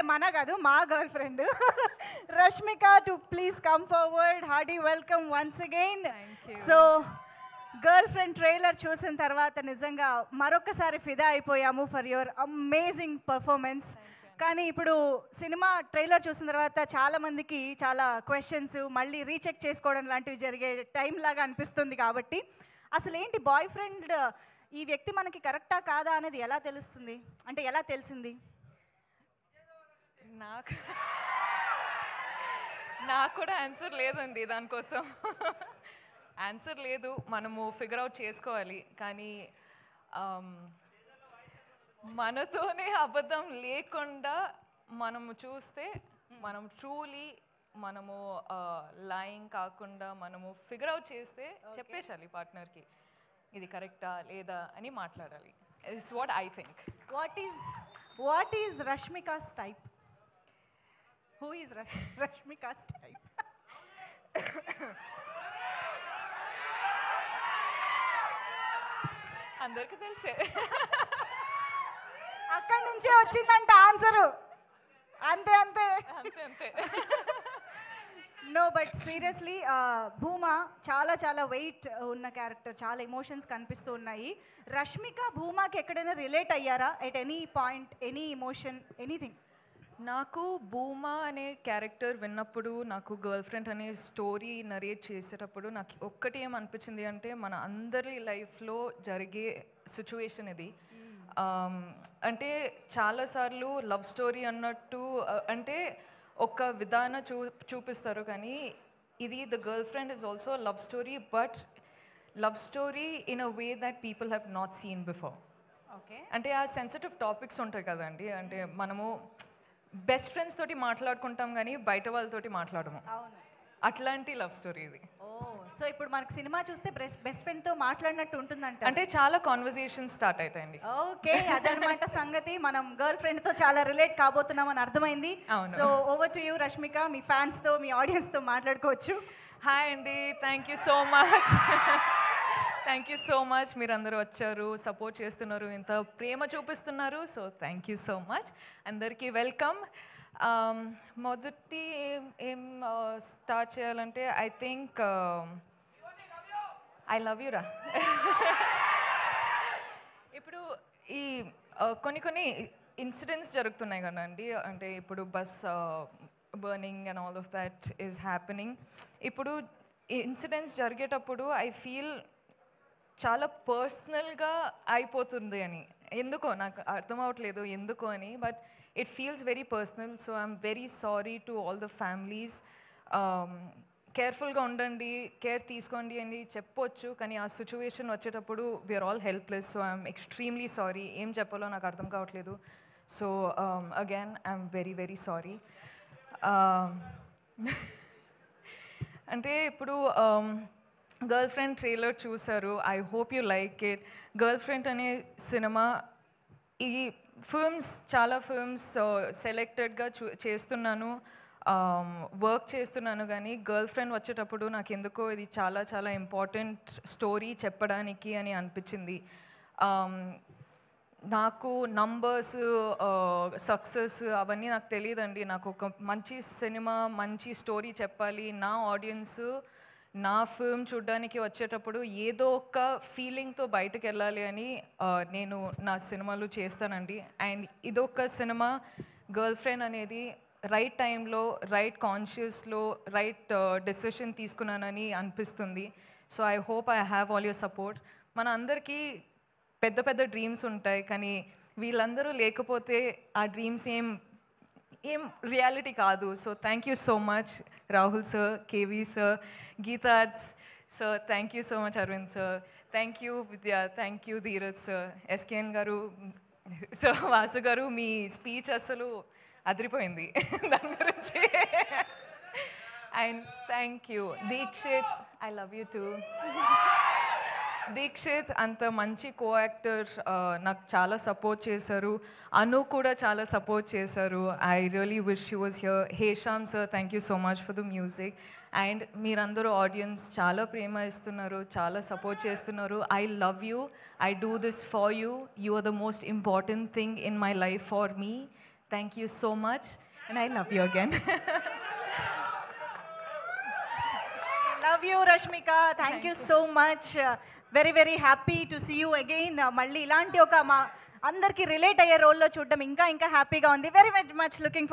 మన కాదు మా girl friend Rashmika to please come forward Hardy welcome once again. So girl friend trailer చూసిన తర్వాత నిజంగా మరొకసారి ఫిదా అయిపోయాము ఫర్ యువర్ అమేజింగ్ పర్ఫార్మెన్స్. కానీ ఇప్పుడు సినిమా ట్రైలర్ చూసిన తర్వాత చాలామందికి చాలా క్వశ్చన్స్ మళ్ళీ రీచెక్ చేసుకోవడం లాంటివి జరిగే టైం లాగా అనిపిస్తుంది. కాబట్టి అసలు ఏంటి బాయ్ ఫ్రెండ్ ఈ వ్యక్తి మనకి కరెక్టా కాదా అనేది ఎలా తెలుస్తుంది, అంటే ఎలా తెలిసింది? నాకు నాకు కూడా ఆన్సర్ లేదండి దానికోసం. ఆన్సర్ లేదు, మనము ఫిగర్ అవుట్ చేసుకోవాలి. కానీ మనతోనే అబద్ధం లేకుండా మనము చూస్తే మనం ట్రూలీ మనము లైయింగ్ కాకుండా మనము ఫిగర్ అవుట్ చేస్తే చెప్పేసాలి పార్ట్నర్కి ఇది కరెక్టా లేదా అని మాట్లాడాలి. It's what I think. What is Rashmika's type? Who is Rashmika's type? అందరికి తెలిసే. అక్కడి నుంచే వచ్చిందంట ఆన్సరు. అంతే అంతే అంతే అంతే. నో బట్ సీరియస్లీ భూమా చాలా చాలా వెయిట్ ఉన్న క్యారెక్టర్, చాలా ఎమోషన్స్ కనిపిస్తూ ఉన్నాయి. రష్మిక భూమాకి ఎక్కడైనా రిలేట్ అయ్యారా at any point, any emotion, anything? నాకు భూమా అనే క్యారెక్టర్ విన్నప్పుడు, నాకు గర్ల్ ఫ్రెండ్ అనే స్టోరీ నరేట్ చేసేటప్పుడు నాకు ఒక్కటి ఏమనిపించింది అంటే మన అందరి లైఫ్లో జరిగే సిచ్యువేషన్ ఇది. అంటే చాలాసార్లు లవ్ స్టోరీ అన్నట్టు అంటే ఒక విధానం చూపిస్తారు, కానీ ఇది the girl friend is also love story, but love story in a way that people have not seen before. Okay, అంటే ఆ సెన్సిటివ్ టాపిక్స్ ఉంటాయి కదండి, అంటే మనము బెస్ట్ ఫ్రెండ్స్ తోటి మాట్లాడుకుంటాం కానీ బయట వాళ్ళతోటి మాట్లాడము. అట్లాంటి లవ్ స్టోరీ ఇది. సో ఇప్పుడు మనకి సినిమా చూస్తే బెస్ట్ ఫ్రెండ్ తో మాట్లాడినట్టు ఉంటుందంట. అంటే చాలా కాన్వర్సేషన్ స్టార్ట్ అవుతాయండి. ఓకే, అదనమాట సంగతి. మనం గర్ల్ ఫ్రెండ్ తో చాలా రిలేట్ కాబోతున్నాం అని అర్థమైంది. So over to you Rashmika, me fans తో మీ ఆడియన్స్ తో మాట్లాడుకోవచ్చు. హాయ్ అండి, thank you so much. Thank you so much, మీరు అందరూ వచ్చారు, సపోర్ట్ చేస్తున్నారు, ఇంత ప్రేమ చూపిస్తున్నారు. So thank you so much, అందరికీ వెల్కమ్. మొదటి ఏం స్టార్ట్ చేయాలంటే I think I love you రా. ఇప్పుడు ఈ కొన్ని ఇన్సిడెంట్స్ జరుగుతున్నాయి కదండి, అంటే ఇప్పుడు bus burning and all of that is happening. ఇప్పుడు ఇన్సిడెంట్స్ జరిగేటప్పుడు ఐ ఫీల్ చాలా పర్సనల్గా అయిపోతుంది అని. ఎందుకో నాకు అర్థం అవ్వట్లేదు ఎందుకో అని, but it feels very personal. So I'm very sorry to all the families. కేర్ఫుల్గా ఉండండి, కేర్ తీసుకోండి అని చెప్పొచ్చు, కానీ ఆ సిచ్యువేషన్ వచ్చేటప్పుడు we are all helpless. So I'm extremely sorry, ఏం చెప్పాలో నాకు అర్థం కావట్లేదు. So again I'm very very sorry. అంటే ఇప్పుడు గర్ల్ ఫ్రెండ్ ట్రైలర్ చూసారు, I hope you like it. Girlfriend అనే సినిమా, ఈ ఫిల్మ్స్ చాలా ఫిల్మ్స్ సెలెక్టెడ్గా చేస్తున్నాను, వర్క్ చేస్తున్నాను, కానీ గర్ల్ ఫ్రెండ్ వచ్చేటప్పుడు నాకు ఎందుకో ఇది చాలా చాలా ఇంపార్టెంట్ స్టోరీ చెప్పడానికి అని అనిపించింది. నాకు నంబర్స్ సక్సెస్ అవన్నీ నాకు తెలియదండి. నాకు ఒక మంచి సినిమా, మంచి స్టోరీ చెప్పాలి, నా ఆడియన్స్ నా ఫిల్మ్ చూడడానికి వచ్చేటప్పుడు ఏదో ఒక ఫీలింగ్తో బయటకు వెళ్ళాలి అని నేను నా సినిమాలు చేస్తానండి. అండ్ ఇదొక సినిమా, గర్ల్ ఫ్రెండ్ అనేది రైట్ టైంలో, రైట్ కాన్షియస్లో రైట్ డెసిషన్ తీసుకున్నానని అనిపిస్తుంది. So I hope I have all your support. మన అందరికీ పెద్ద పెద్ద డ్రీమ్స్ ఉంటాయి, కానీ వీళ్ళందరూ లేకపోతే ఆ డ్రీమ్స్ ఏం రియాలిటీ కాదు. So thank you so much Rahul sir, KV sir, గీతాజ్ sir, thank you so much Aravind sir, thank you Vidya, thank you Dheeraj sir, SKN గారు, సో వాసు గారు, మీ స్పీచ్ అసలు అదిరిపోయింది దాని గురించి. And thank you Deekshith, I love you too. Deekshith అంత మంచి కో యాక్టర్, నాకు చాలా సపోర్ట్ చేశారు. అను కూడా చాలా సపోర్ట్ చేశారు. I really wish you was here. Hesham sir, thank you so much for the music. And మీరందరూ ఆడియన్స్ చాలా ప్రేమ ఇస్తున్నారు, చాలా సపోర్ట్ చేస్తున్నారు. I love you, I do this for you, you are the most important thing in my life for me. Thank you so much and I love you again. Love you Rashmika, thank you so much. Very very happy to see you again. మళ్ళీ ఇలాంటి ఒక మా అందరికీ relate అయ్యే రోల్లో చూడడం ఇంకా ఇంకా హ్యాపీగా ఉంది. Very very much looking